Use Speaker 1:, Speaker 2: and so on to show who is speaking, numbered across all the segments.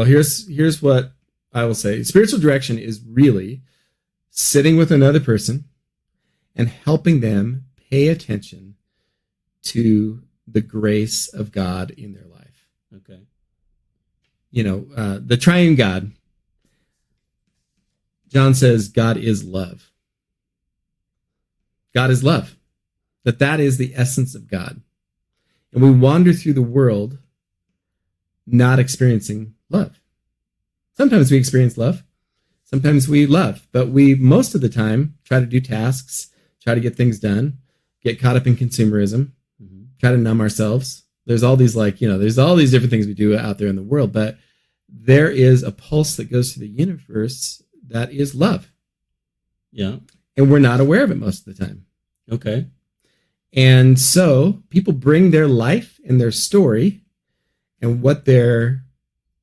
Speaker 1: Well, here's what I will say. Spiritual direction is really sitting with another person and helping them pay attention to the grace of God in their life.
Speaker 2: Okay.
Speaker 1: The triune God, John says God is love. God is love. That is the essence of God. And we wander through the world not experiencing love. Sometimes we experience love. Sometimes we love. But we, most of the time, try to do tasks, try to get things done, get caught up in consumerism, try to numb ourselves. There's all these there's all these different things we do out there in the world. But there is a pulse that goes through the universe that is love.
Speaker 2: Yeah.
Speaker 1: And we're not aware of it most of the time.
Speaker 2: Okay.
Speaker 1: And so people bring their life and their story and what they're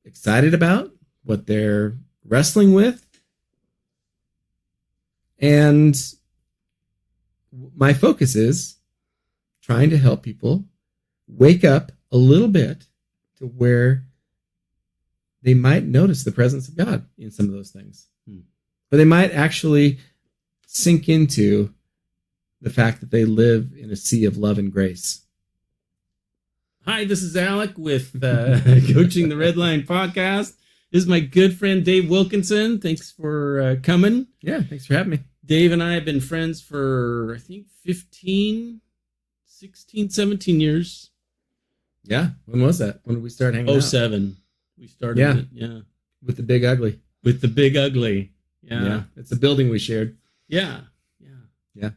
Speaker 1: excited about, what they're wrestling with. And my focus is trying to help people wake up a little bit to where they might notice the presence of God in some of those things. Or they might actually sink into the fact that they live in a sea of love and grace.
Speaker 2: Hi, this is Alec with Coaching the Red Line podcast. This is my good friend, Dave Wilkinson. Thanks for coming.
Speaker 1: Yeah, thanks for having me.
Speaker 2: Dave and I have been friends for, I think, 15, 16, 17 years.
Speaker 1: Yeah. When was that? When did we start hanging out?
Speaker 2: 07. We started it. Yeah.
Speaker 1: With the Big Ugly.
Speaker 2: With the Big Ugly. Yeah.
Speaker 1: It's a building we shared.
Speaker 2: Yeah.
Speaker 1: Yeah.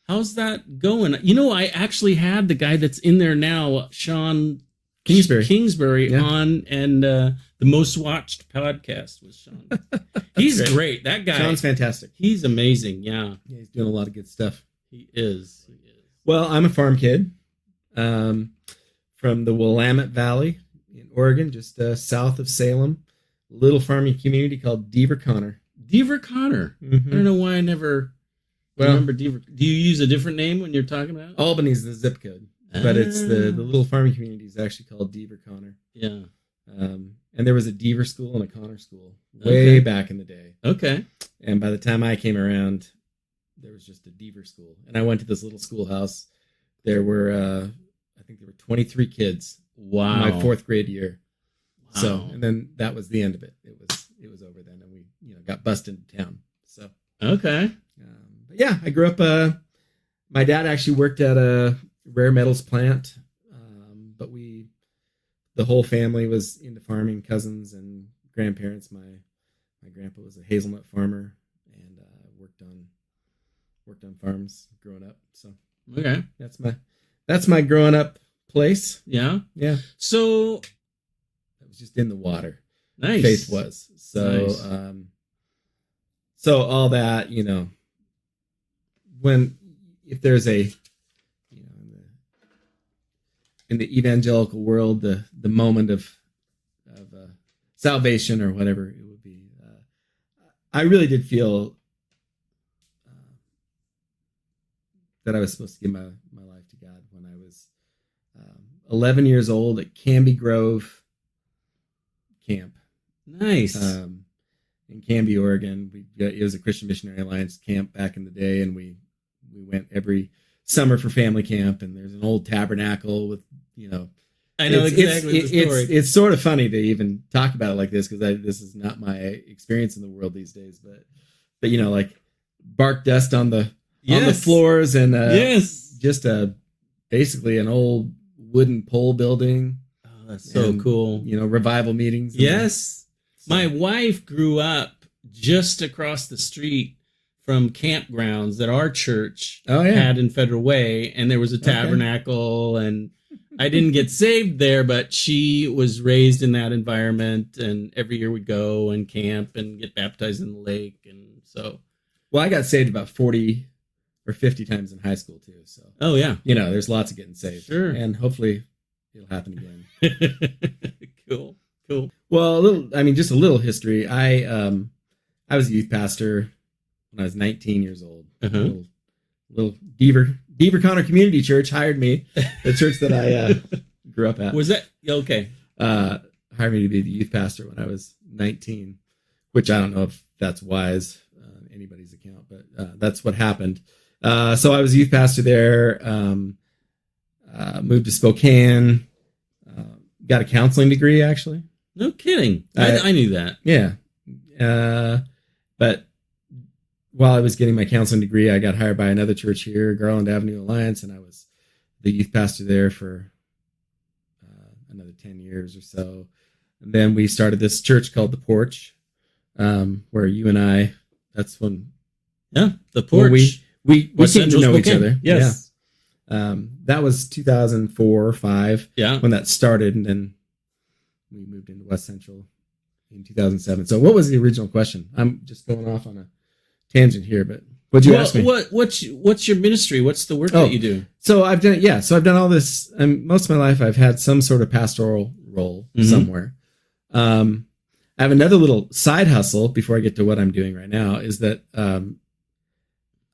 Speaker 2: How's that going? I actually had the guy that's in there now, Sean Kingsbury on, and the most watched podcast was Sean. He's great. That guy.
Speaker 1: Sean's fantastic.
Speaker 2: He's amazing. Yeah.
Speaker 1: He's doing a lot of good stuff.
Speaker 2: He is.
Speaker 1: Well, I'm a farm kid from the Willamette Valley in Oregon, just south of Salem. Little farming community called Deaver Connor.
Speaker 2: Deaver Connor. Mm-hmm. I don't know why I never remember Deaver. Do you use a different name when you're talking about it?
Speaker 1: Albany's the zip code, but it's the little farming community is actually called Deaver Connor.
Speaker 2: Yeah.
Speaker 1: And there was a Deaver school and a Connor school way back in the day.
Speaker 2: Okay.
Speaker 1: And by the time I came around, there was just a Deaver school. And I went to this little schoolhouse. There were, I think there were 23 kids.
Speaker 2: Wow.
Speaker 1: My fourth grade year.
Speaker 2: Wow.
Speaker 1: So, and then that was the end of it. It was over then, and we got bussed into town. So
Speaker 2: okay.
Speaker 1: But yeah, I grew up. My dad actually worked at a rare metals plant, but the whole family was into farming. Cousins and grandparents. My grandpa was a hazelnut farmer and worked on farms growing up. So
Speaker 2: okay,
Speaker 1: that's my growing up place.
Speaker 2: Yeah.
Speaker 1: So it was just in the water.
Speaker 2: Nice.
Speaker 1: Faith was so.
Speaker 2: Nice.
Speaker 1: So all that, if there's in the evangelical world, the moment of salvation or whatever it would be, I really did feel that I was supposed to give my life to God when I was 11 years old at Canby Grove Camp.
Speaker 2: Nice.
Speaker 1: In Canby, Oregon. It was a Christian Missionary Alliance camp back in the day, and we went every summer for family camp, and there's an old tabernacle with,
Speaker 2: I know exactly the story.
Speaker 1: It's sort of funny to even talk about it like this, because this is not my experience in the world these days, but like bark dust on the floors, and just basically an old wooden pole building.
Speaker 2: Oh, that's so cool.
Speaker 1: Revival meetings.
Speaker 2: Yes. My wife grew up just across the street from campgrounds that our church had in Federal Way, and there was a tabernacle, and I didn't get saved there, but she was raised in that environment, and every year we'd go and camp and get baptized in the lake, and so.
Speaker 1: Well, I got saved about 40 or 50 times in high school too, so.
Speaker 2: Oh yeah.
Speaker 1: There's lots of getting saved.
Speaker 2: Sure.
Speaker 1: And hopefully it'll happen again.
Speaker 2: Cool.
Speaker 1: Well, just a little history. I was a youth pastor when I was 19 years old. Little Deaver Connor Community Church hired me, the church that I grew up at.
Speaker 2: Was that okay?
Speaker 1: I hired me to be the youth pastor when I was 19, which I don't know if that's wise, anybody's account, but that's what happened. So I was a youth pastor there, moved to Spokane, got a counseling degree, actually.
Speaker 2: No kidding. I knew that.
Speaker 1: Yeah. But while I was getting my counseling degree, I got hired by another church here, Garland Avenue Alliance, and I was the youth pastor there for another 10 years or so. And then we started this church called The Porch, where you and I, that's when...
Speaker 2: Yeah, The Porch.
Speaker 1: We came to know each other.
Speaker 2: Yes.
Speaker 1: Yeah. That was 2004 or 5 when that started, and then we moved into West Central in 2007. So what was the original question? I'm just going off on a tangent here, but what'd you ask me?
Speaker 2: What's your ministry? What's the work that you do?
Speaker 1: So I've done all this. Most of my life, I've had some sort of pastoral role somewhere. I have another little side hustle before I get to what I'm doing right now, is that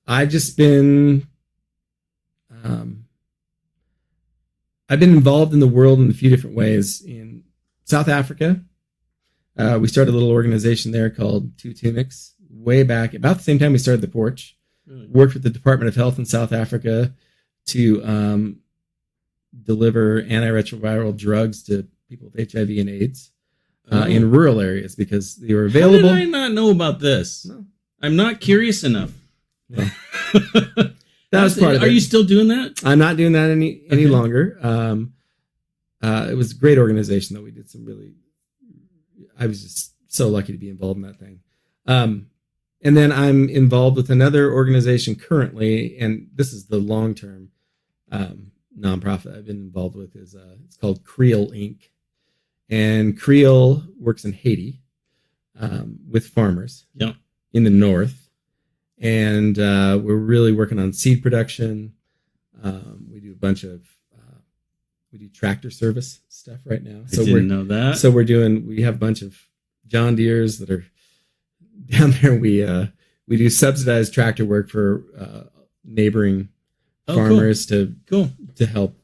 Speaker 1: I've been involved in the world in a few different ways. In South Africa, we started a little organization there called Two Tunics way back, about the same time we started The Porch. Really? Worked with the Department of Health in South Africa to deliver antiretroviral drugs to people with HIV and AIDS in rural areas because they were available.
Speaker 2: How did I not know about this? No. I'm not curious enough.
Speaker 1: No. That was part of it.
Speaker 2: Are you still doing that? I'm
Speaker 1: not doing that any longer. It was a great organization that we did some really... I was just so lucky to be involved in that thing. And then I'm involved with another organization currently, and this is the long-term nonprofit I've been involved with. It's called Creole Inc. And Creole works in Haiti with farmers in the north. And we're really working on seed production. We do a bunch of we do tractor service stuff right now.
Speaker 2: So I didn't know that.
Speaker 1: So we have a bunch of John Deeres that are down there. We do subsidized tractor work for neighboring farmers to help.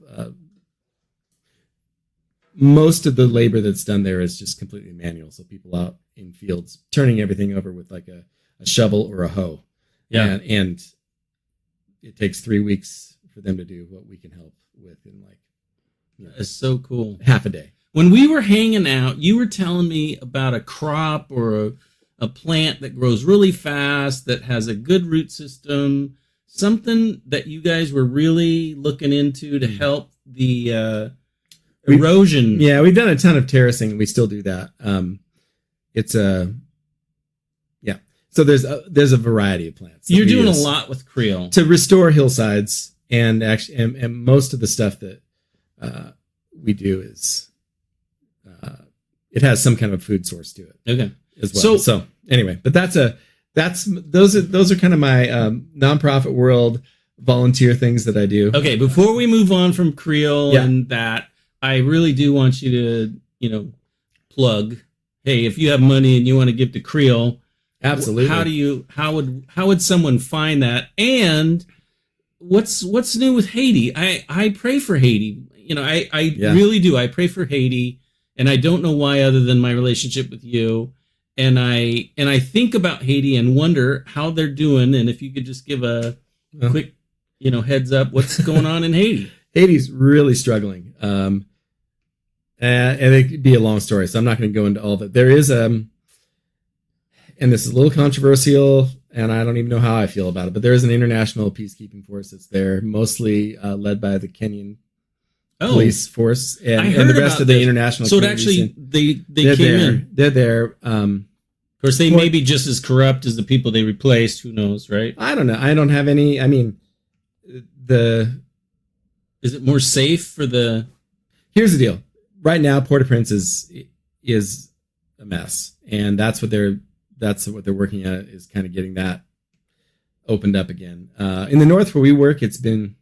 Speaker 1: Most of the labor that's done there is just completely manual. So people out in fields turning everything over with like a shovel or a hoe. Yeah. And it takes 3 weeks for them to do what we can help with in
Speaker 2: it's so cool.
Speaker 1: Half a day.
Speaker 2: When we were hanging out, you were telling me about a crop or a plant that grows really fast, that has a good root system, something that you guys were really looking into to help the erosion.
Speaker 1: We've done a ton of terracing. We still do that. So there's a variety of plants.
Speaker 2: You're doing a lot with Creole
Speaker 1: to restore hillsides, and actually, and most of the stuff that we do is it has some kind of food source to it.
Speaker 2: Okay,
Speaker 1: as well. So anyway, but those are kind of my nonprofit world volunteer things that I do.
Speaker 2: Okay, before we move on from Creole and that, I really do want you to plug. Hey, if you have money and you want to give to Creole.
Speaker 1: Absolutely.
Speaker 2: How would someone find that? And what's new with Haiti? I pray for Haiti. I really do. I pray for Haiti, and I don't know why other than my relationship with you. And I think about Haiti and wonder how they're doing. And if you could just give a quick, heads up, what's going on in Haiti?
Speaker 1: Haiti's really struggling. And it could be a long story, so I'm not going to go into all of it. There is and this is a little controversial, and I don't even know how I feel about it, but there is an international peacekeeping force that's there, mostly led by the Kenyan police force and the rest of the international community.
Speaker 2: So they came in.
Speaker 1: They're there.
Speaker 2: Of course, they may be just as corrupt as the people they replaced. Who knows, right?
Speaker 1: I don't know. I don't have any. I mean, is
Speaker 2: it more safe for the...
Speaker 1: Here's the deal. Right now, Port-au-Prince is a mess, and that's what they're working at, is kind of getting that opened up again. In the north where we work, it's been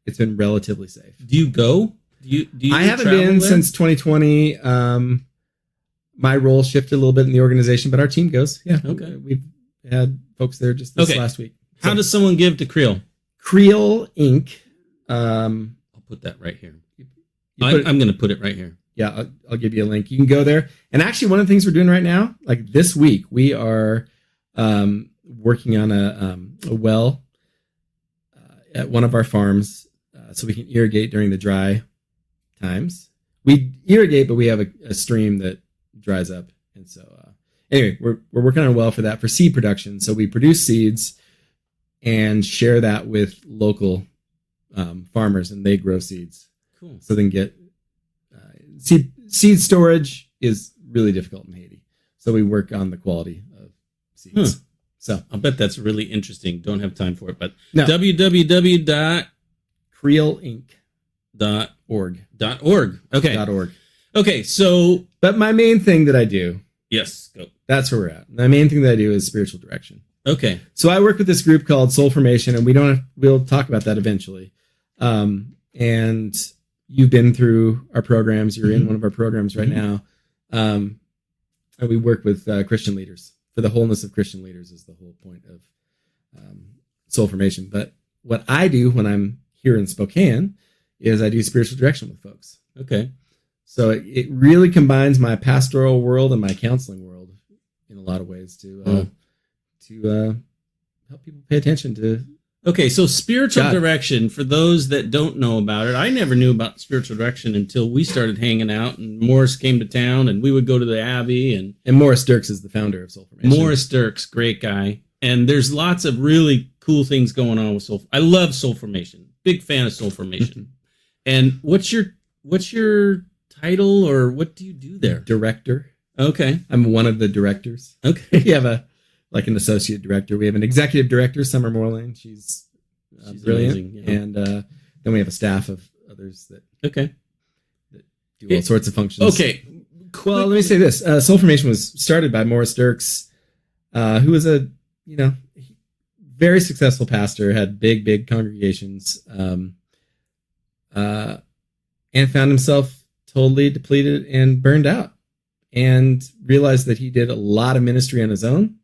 Speaker 1: relatively safe.
Speaker 2: Do you go? Do you
Speaker 1: I haven't been since 2020. My role shifted a little bit in the organization, but our team goes. Yeah. Okay. We've had folks there just this last week.
Speaker 2: How does someone give to Creole?
Speaker 1: Creole Inc.
Speaker 2: I'll put that right here. I'm going to put it right here.
Speaker 1: Yeah, I'll give you a link. You can go there. And actually, one of the things we're doing right now, like this week, we are working on a well at one of our farms so we can irrigate during the dry times. We irrigate, but we have a stream that dries up. And so anyway, we're working on a well for that, for seed production. So we produce seeds and share that with local farmers, and they grow seeds.
Speaker 2: Cool.
Speaker 1: So they can get seed storage is really difficult in Haiti. So we work on the quality of seeds. So
Speaker 2: I'll bet that's really interesting. Don't have time for it, but
Speaker 1: no.
Speaker 2: www.creoleinc.org. Okay.
Speaker 1: .org.
Speaker 2: Okay, so...
Speaker 1: But my main thing that I do...
Speaker 2: Yes, go.
Speaker 1: That's where we're at. My main thing that I do is spiritual direction.
Speaker 2: Okay.
Speaker 1: So I work with this group called Soul Formation, and we'll talk about that eventually. And you've been through our programs. You're in one of our programs right now. And we work with Christian leaders. For the wholeness of Christian leaders is the whole point of Soul Formation. But what I do when I'm here in Spokane is I do spiritual direction with folks.
Speaker 2: Okay.
Speaker 1: So it really combines my pastoral world and my counseling world in a lot of ways to help people pay attention to.
Speaker 2: Okay, so spiritual
Speaker 1: God.
Speaker 2: Direction, for those that don't know about it, I never knew about spiritual direction until we started hanging out and Morris came to town and we would go to the Abbey. And
Speaker 1: Morris Dirks is the founder of Soul Formation.
Speaker 2: Morris Dirks, great guy. And there's lots of really cool things going on with Soul. I love Soul Formation. Big fan of Soul Formation. And what's your title, or what do you do there?
Speaker 1: Director.
Speaker 2: Okay.
Speaker 1: I'm one of the directors.
Speaker 2: Okay.
Speaker 1: We have an associate director. We have an executive director, Summer Moreland. She's brilliant. Amazing, yeah. And then we have a staff of others that do all sorts of functions.
Speaker 2: Okay.
Speaker 1: Well, let me say this. Soul Formation was started by Morris Dirks, who was a very successful pastor, had big congregations, and found himself totally depleted and burned out, and realized that he did a lot of ministry on his own,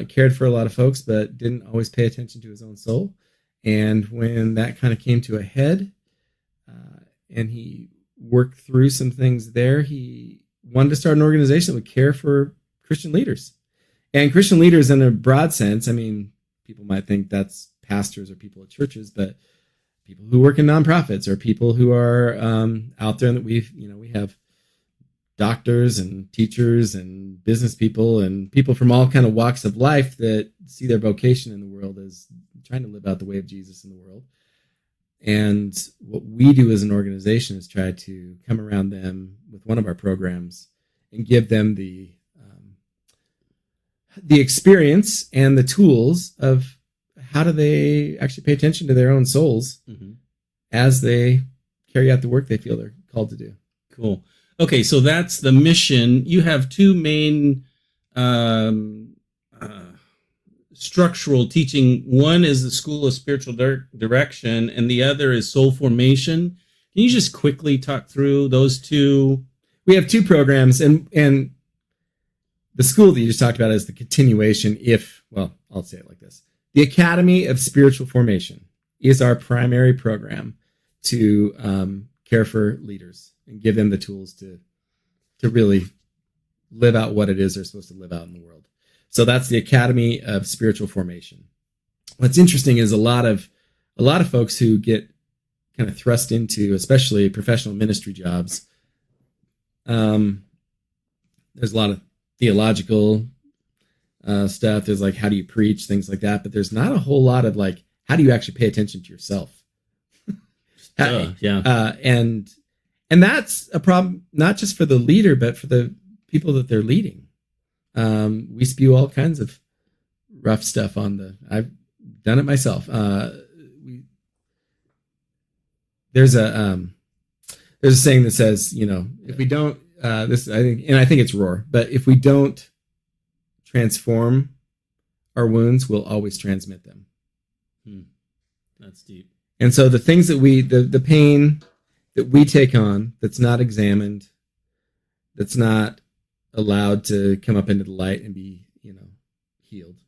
Speaker 1: cared for a lot of folks, but didn't always pay attention to his own soul. And when that kind of came to a head, and he worked through some things there, he wanted to start an organization that would care for Christian leaders. And Christian leaders in a broad sense, I mean, people might think that's pastors or people at churches, but people who work in nonprofits or people who are out there, that we have doctors and teachers and business people and people from all kind of walks of life that see their vocation in the world as trying to live out the way of Jesus in the world. And what we do as an organization is try to come around them with one of our programs and give them the experience and the tools of how do they actually pay attention to their own souls as they carry out the work they feel they're called to do.
Speaker 2: Cool. Okay, so that's the mission. You have two main structural teaching. One is the School of Spiritual Direction, and the other is Soul Formation. Can you just quickly talk through those two?
Speaker 1: We have two programs, and the school that you just talked about is the continuation. I'll say it like this. The Academy of Spiritual Formation is our primary program to care for leaders and give them the tools to really live out what it is they're supposed to live out in the world. So that's the Academy of Spiritual Formation. What's interesting is a lot of folks who get kind of thrust into, especially professional ministry jobs. There's a lot of theological stuff. There's like, how do you preach, things like that. But there's not a whole lot of like, how do you actually pay attention to yourself? And that's a problem, not just for the leader, but for the people that they're leading. We spew all kinds of rough stuff I've done it myself. There's a saying that says, if we don't, I think it's Roar, but if we don't transform our wounds, we'll always transmit them.
Speaker 2: That's deep.
Speaker 1: And so the things that the pain that we take on, that's not examined, that's not allowed to come up into the light and be, healed,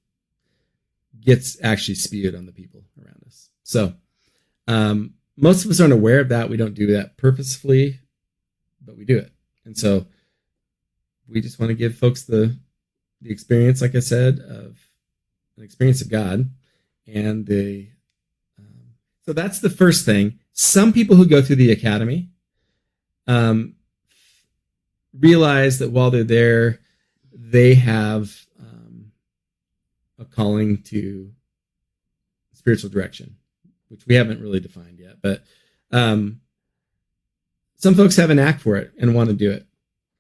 Speaker 1: gets actually spewed on the people around us. So most of us aren't aware of that. We don't do that purposefully, but we do it. And so we just want to give folks the experience, like I said, of an experience of God. And so that's the first thing. Some people who go through the academy realize that while they're there, they have a calling to spiritual direction, which we haven't really defined yet. But some folks have an knack for it and want to do it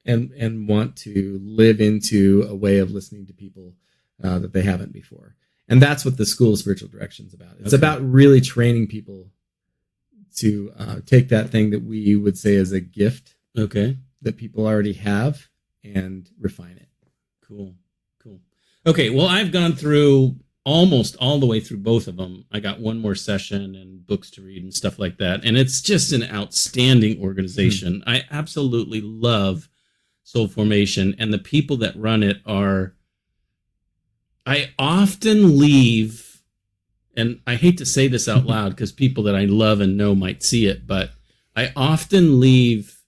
Speaker 1: and want to live into a way of listening to people that they haven't before. And that's what the School of Spiritual Direction is about. It's about really training people to take that thing that we would say is a gift that people already have and refine it.
Speaker 2: Cool. Okay, well, I've gone through almost all the way through both of them. I got one more session and books to read and stuff like that. And it's just an outstanding organization. Mm-hmm. I absolutely love Soul Formation, and the people that run it are... I often leave, and I hate to say this out loud because people that I love and know might see it, but I often leave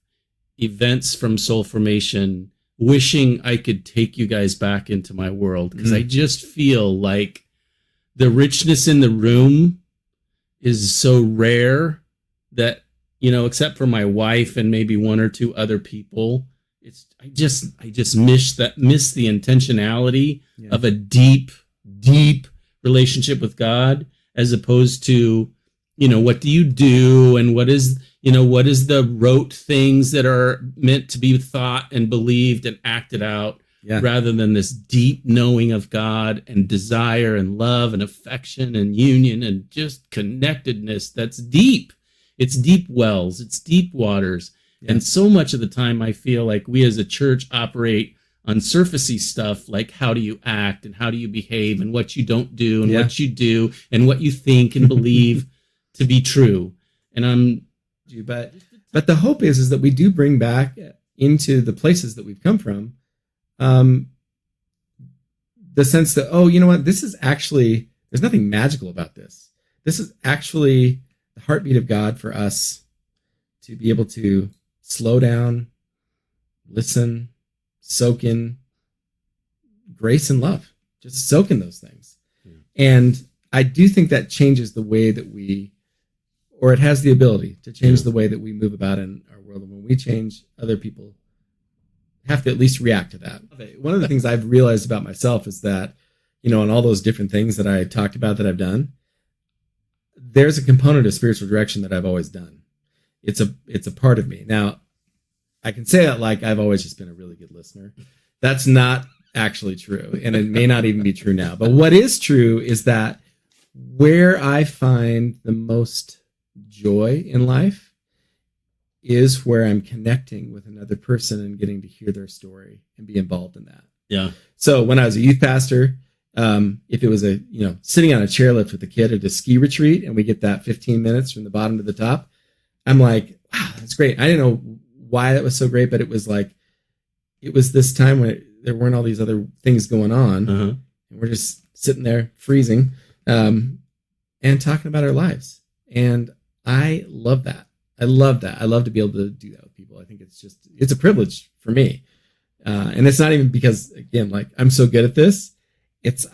Speaker 2: events from Soul Formation wishing I could take you guys back into my world, because I just feel like the richness in the room is so rare that, except for my wife and maybe one or two other people, I just miss the intentionality of a deep relationship with God, as opposed to, what do you do and what is the rote things that are meant to be thought and believed and acted out, rather than this deep knowing of God and desire and love and affection and union and just connectedness that's deep. It's deep wells, it's deep waters. Yeah. And so much of the time I feel like we as a church operate on surfacey stuff, like how do you act and how do you behave and what you don't do and what you do and what you think and believe to be true. And
Speaker 1: but the hope is that we do bring back into the places that we've come from the sense that, this is actually, there's nothing magical about this. This is actually the heartbeat of God for us to be able to slow down, listen, soak in grace and love, just soak in those things. And I do think that changes the way that or it has the ability to change the way that we move about in our world. And when we change, other people have to at least react to that. One of the things I've realized about myself is that, on all those different things that I talked about that I've done, there's a component of spiritual direction that I've always done. It's a part of me. Now, I can say that like I've always just been a really good listener. That's not actually true, and it may not even be true now. But what is true is that where I find the most joy in life is where I'm connecting with another person and getting to hear their story and be involved in that.
Speaker 2: Yeah.
Speaker 1: So when I was a youth pastor, if it was sitting on a chairlift with a kid at a ski retreat and we get that 15 minutes from the bottom to the top, I'm like, wow, that's great. I didn't know why that was so great, but it was this time when there weren't all these other things going on. Uh-huh. And we're just sitting there freezing and talking about our lives. And I love that. I love to be able to do that with people. I think it's a privilege for me. And it's not even because, again, like I'm so good at this.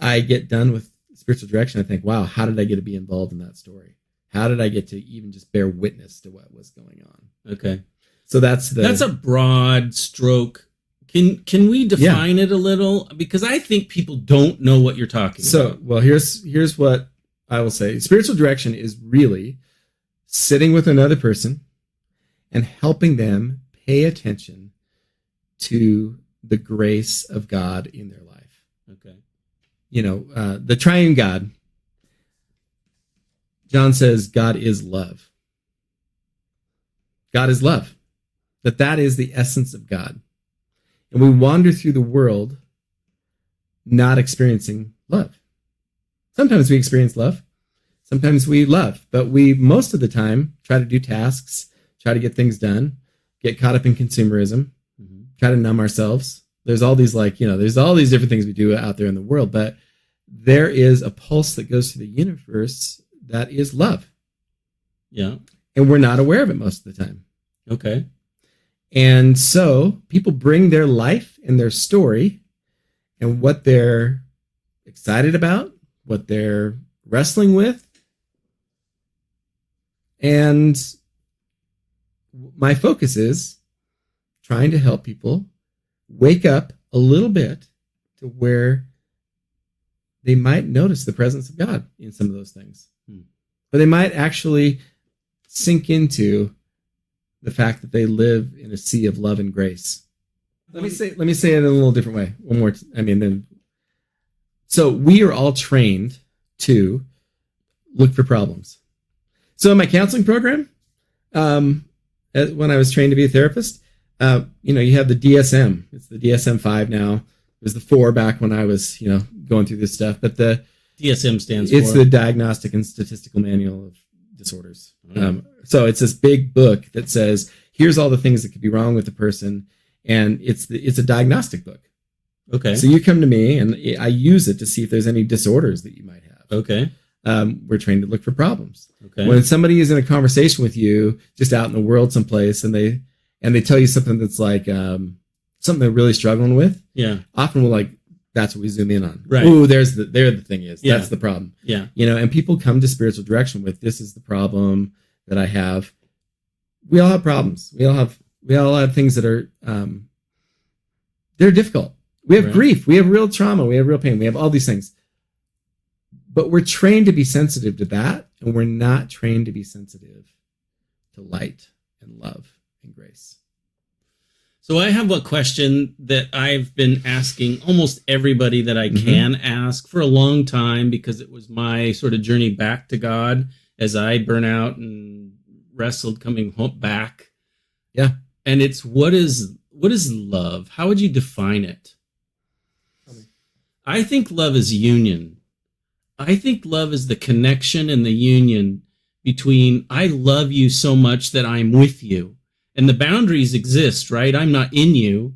Speaker 1: I get done with spiritual direction. I think, wow, how did I get to be involved in that story? How did I get to even just bear witness to what was going on?
Speaker 2: Okay.
Speaker 1: So that's
Speaker 2: a broad stroke. Can we define it a little? Because I think people don't know what you're talking about.
Speaker 1: So, well, here's what I will say. Spiritual direction is really sitting with another person and helping them pay attention to the grace of God in their life.
Speaker 2: Okay.
Speaker 1: The triune God, John says God is love. God is love. That is the essence of God. And we wander through the world not experiencing love. Sometimes we experience love. Sometimes we love. But we, most of the time, try to do tasks, try to get things done, get caught up in consumerism, try to numb ourselves. There's all these there's all these different things we do out there in the world. But there is a pulse that goes through the universe that is love.
Speaker 2: Yeah.
Speaker 1: And we're not aware of it most of the time.
Speaker 2: Okay.
Speaker 1: And so people bring their life and their story and what they're excited about, what they're wrestling with. And my focus is trying to help people wake up a little bit to where they might notice the presence of God in some of those things. Or they might actually sink into the fact that they live in a sea of love and grace. Let me say it in a little different way. So we are all trained to look for problems. So in my counseling program, when I was trained to be a therapist, you have the DSM. It's the DSM-5 now. It was the 4 back when I was, going through this stuff. But the
Speaker 2: DSM stands for?
Speaker 1: It's the Diagnostic and Statistical Manual of Disorders. So it's this big book that says, here's all the things that could be wrong with the person. And it's a diagnostic book.
Speaker 2: Okay.
Speaker 1: So you come to me and I use it to see if there's any disorders that you might have.
Speaker 2: Okay.
Speaker 1: We're trained to look for problems.
Speaker 2: Okay.
Speaker 1: When somebody is in a conversation with you, just out in the world someplace, and they tell you something that's like something they're really struggling with.
Speaker 2: Yeah.
Speaker 1: Often that's what we zoom in on.
Speaker 2: Right.
Speaker 1: Ooh, there the thing is.
Speaker 2: Yeah.
Speaker 1: That's the problem.
Speaker 2: Yeah.
Speaker 1: And people come to spiritual direction with, this is the problem that I have. We all have problems. We all have things that are they're difficult. We have grief. We have real trauma. We have real pain. We have all these things. But we're trained to be sensitive to that, and we're not trained to be sensitive to light and love and grace.
Speaker 2: So I have a question that I've been asking almost everybody that I can ask for a long time, because it was my sort of journey back to God as I burn out and wrestled coming home back.
Speaker 1: Yeah.
Speaker 2: And it's, what is love? How would you define it? I think love is union. I think love is the connection and the union between, I love you so much that I'm with you. And the boundaries exist, right? I'm not in you,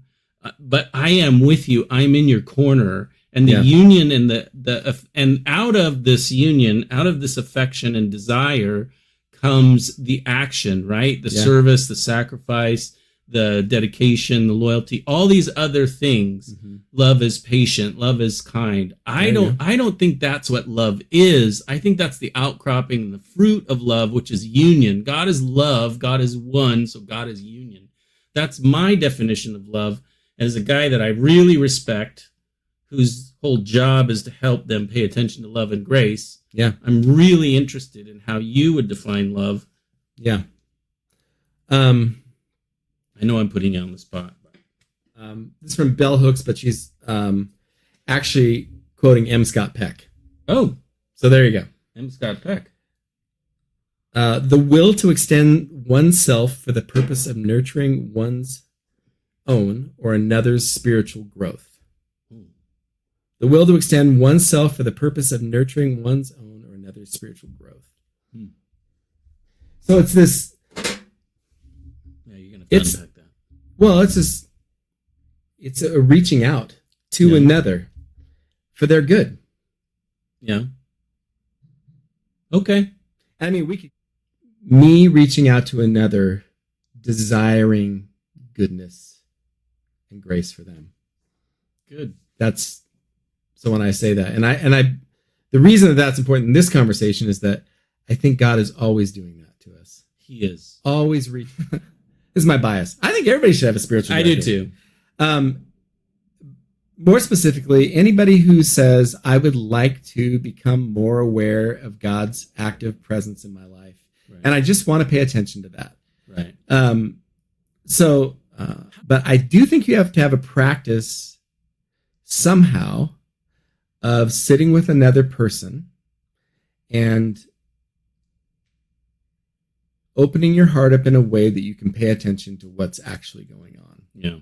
Speaker 2: but I am with you. I'm in your corner. And the union and and out of this union, out of this affection and desire comes the action, right? The service, the sacrifice, the dedication, the loyalty, all these other things. Love is patient, love is kind. I don't think that's what love is. I think that's the outcropping and the fruit of love, which is union. God is love, God is one, so God is union. That's my definition of love. And as a guy that I really respect, whose whole job is to help them pay attention to love and grace, I'm really interested in how you would define love.
Speaker 1: Yeah.
Speaker 2: I know I'm putting you on the spot.
Speaker 1: This is from Bell Hooks, but she's actually quoting M. Scott Peck.
Speaker 2: Oh.
Speaker 1: So there you go.
Speaker 2: M. Scott Peck.
Speaker 1: The will to extend oneself for the purpose of nurturing one's own or another's spiritual growth. The will to extend oneself for the purpose of nurturing one's own or another's spiritual growth. So it's this... Unpack that. Well, it's a reaching out to another for their good.
Speaker 2: Yeah. Okay.
Speaker 1: I mean, me reaching out to another, desiring goodness and grace for them.
Speaker 2: Good.
Speaker 1: So when I say that, and I, the reason that that's important in this conversation is that I think God is always doing that to us.
Speaker 2: He is
Speaker 1: always reaching. This is my bias. I think everybody should have a spiritual director.
Speaker 2: I do too.
Speaker 1: More specifically, anybody who says, I would like to become more aware of God's active presence in my life. Right. And I just want to pay attention to that.
Speaker 2: Right.
Speaker 1: But I do think you have to have a practice somehow of sitting with another person and opening your heart up in a way that you can pay attention to what's actually going on.
Speaker 2: Yeah.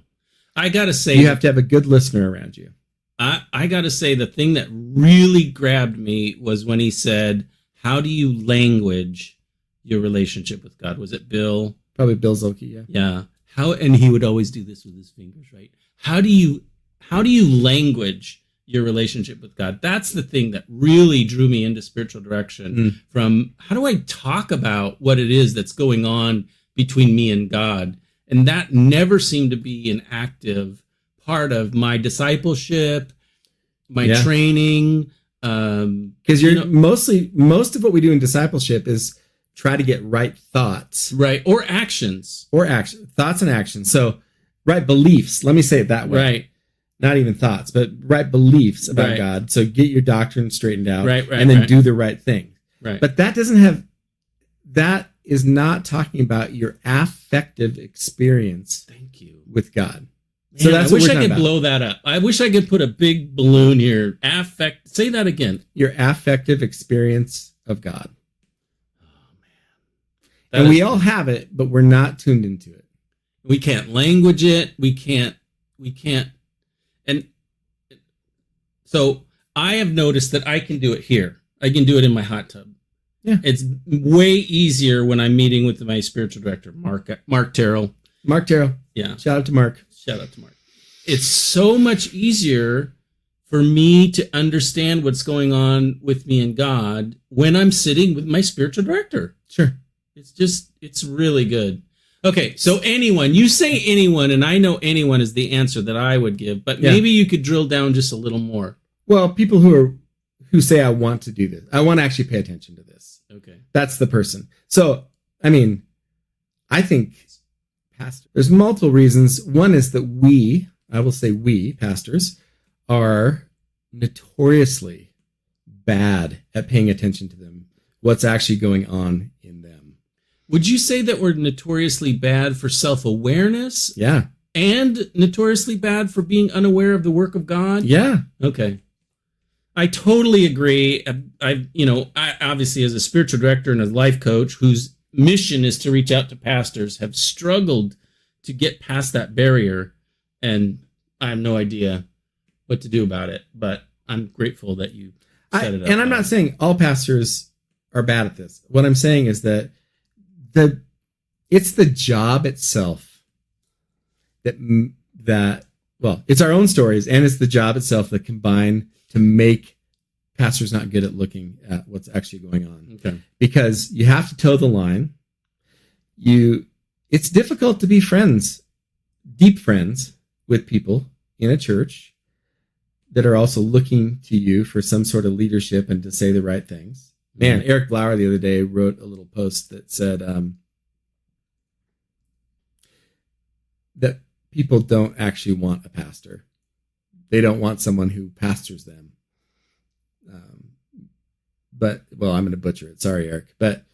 Speaker 2: I got to say...
Speaker 1: You have to have a good listener around you.
Speaker 2: I got to say the thing that really grabbed me was when he said, how do you language your relationship with God? Was it Bill?
Speaker 1: Probably Bill Zolke, yeah.
Speaker 2: Yeah. And he would always do this with his fingers, right? How do you language your relationship with God? That's the thing that really drew me into spiritual direction. From how do I talk about what it is that's going on between me and God? And that never seemed to be an active part of my discipleship, my training.
Speaker 1: Because most of what we do in discipleship is try to get right thoughts.
Speaker 2: Right. Or actions.
Speaker 1: Thoughts and actions. So right beliefs. Let me say it that way.
Speaker 2: Right.
Speaker 1: Not even thoughts, but right beliefs about God. So get your doctrine straightened out.
Speaker 2: Right.
Speaker 1: And then do the right thing.
Speaker 2: Right.
Speaker 1: But that is not talking about your affective experience.
Speaker 2: Thank you.
Speaker 1: With God.
Speaker 2: Man, so that's I wish I could blow that up. I wish I could put a big balloon here. Say that again.
Speaker 1: Your affective experience of God.
Speaker 2: Oh man.
Speaker 1: And we all have it, but we're not tuned into it.
Speaker 2: We can't language it. We can't. And so I have noticed that I can do it here. I can do it in my hot tub.
Speaker 1: Yeah.
Speaker 2: It's way easier when I'm meeting with my spiritual director, Mark Terrell.
Speaker 1: Mark Terrell.
Speaker 2: Yeah.
Speaker 1: Shout out to Mark.
Speaker 2: It's so much easier for me to understand what's going on with me and God when I'm sitting with my spiritual director.
Speaker 1: Sure.
Speaker 2: It's really good. Okay, so you say anyone, and I know anyone is the answer that I would give, but maybe you could drill down just a little more.
Speaker 1: Well, people who say, I want to do this. I want to actually pay attention to this.
Speaker 2: Okay.
Speaker 1: That's the person. So, I think there's multiple reasons. One is that we, pastors, are notoriously bad at paying attention to them, what's actually going on in them.
Speaker 2: Would you say that we're notoriously bad for self-awareness?
Speaker 1: Yeah.
Speaker 2: And notoriously bad for being unaware of the work of God?
Speaker 1: Yeah.
Speaker 2: Okay. I totally agree. I obviously as a spiritual director and a life coach whose mission is to reach out to pastors, have struggled to get past that barrier, and I have no idea what to do about it, but I'm grateful that you set it up.
Speaker 1: And I'm not saying all pastors are bad at this. What I'm saying is that it's the job itself it's our own stories, and it's the job itself that combine to make pastors not good at looking at what's actually going on.
Speaker 2: Okay.
Speaker 1: Because you have to toe the line. It's difficult to be deep friends with people in a church that are also looking to you for some sort of leadership and to say the right things. Man, Eric Blauer the other day wrote a little post that said that people don't actually want a pastor. They don't want someone who pastors them. I'm going to butcher it. Sorry, Eric. But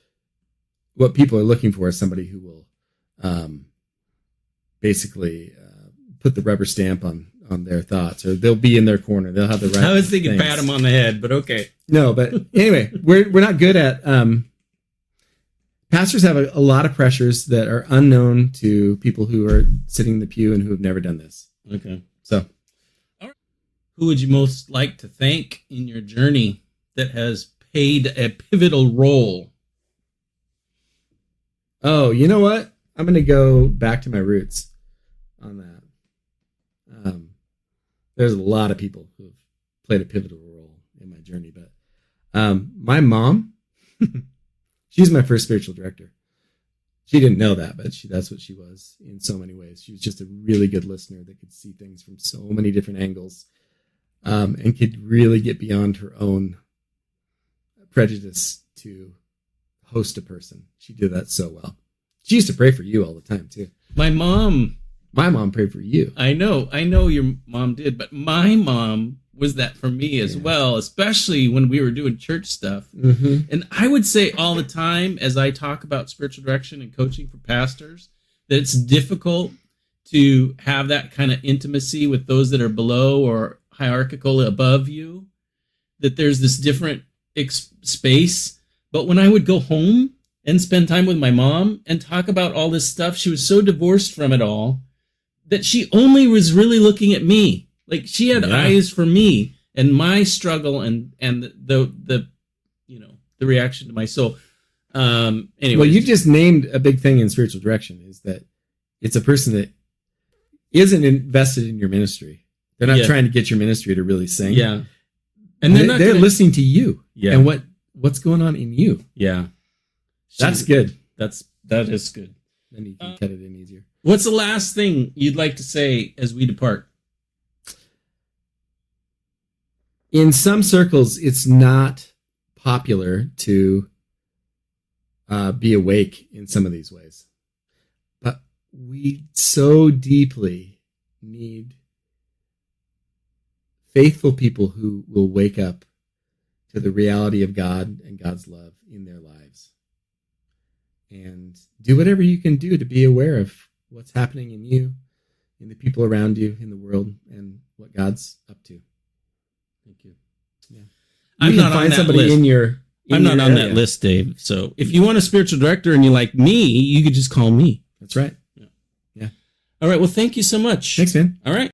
Speaker 1: what people are looking for is somebody who will basically put the rubber stamp on their thoughts, or they'll be in their corner. They'll have the right.
Speaker 2: I was thinking pat them on the head, but okay.
Speaker 1: No, but anyway, we're not good at. Pastors have a lot of pressures that are unknown to people who are sitting in the pew and who have never done this.
Speaker 2: Okay.
Speaker 1: So,
Speaker 2: all right. Who would you most like to thank in your journey that has played a pivotal role?
Speaker 1: Oh, you know what? I'm going to go back to my roots on that. There's a lot of people who've played a pivotal role in my journey, but my mom, she's my first spiritual director. She didn't know that, but that's what she was in so many ways. She was just a really good listener that could see things from so many different angles, and could really get beyond her own prejudice to host a person. She did that so well. She used to pray for you all the time too.
Speaker 2: My mom
Speaker 1: prayed for you.
Speaker 2: I know your mom did, but my mom was that for me as well, especially when we were doing church stuff.
Speaker 1: Mm-hmm.
Speaker 2: And I would say all the time, as I talk about spiritual direction and coaching for pastors, that it's difficult to have that kind of intimacy with those that are below or hierarchical above you, that there's this different space. But when I would go home and spend time with my mom and talk about all this stuff, she was so divorced from it all that she only was really looking at me. Like she had eyes for me and my struggle and the reaction to my soul. Anyway,
Speaker 1: well, you just named a big thing in spiritual direction, is that it's a person that isn't invested in your ministry. They're not trying to get your ministry to really sing.
Speaker 2: Yeah, and
Speaker 1: they're listening to you.
Speaker 2: Yeah,
Speaker 1: and what's going on in you.
Speaker 2: Yeah,
Speaker 1: that's good.
Speaker 2: That is good.
Speaker 1: Then you can cut it in easier.
Speaker 2: What's the last thing you'd like to say as we depart?
Speaker 1: In some circles, it's not popular to be awake in some of these ways. But we so deeply need faithful people who will wake up to the reality of God and God's love in their lives. And do whatever you can do to be aware of what's happening in you, in the people around you, in the world, and what God's up to. Thank you. Yeah.
Speaker 2: I'm not on that list. I'm not on that list, Dave. So if you want a spiritual director and you like me, you could just call me.
Speaker 1: That's right.
Speaker 2: Yeah. All right. Well, thank you so much.
Speaker 1: Thanks, man.
Speaker 2: All right.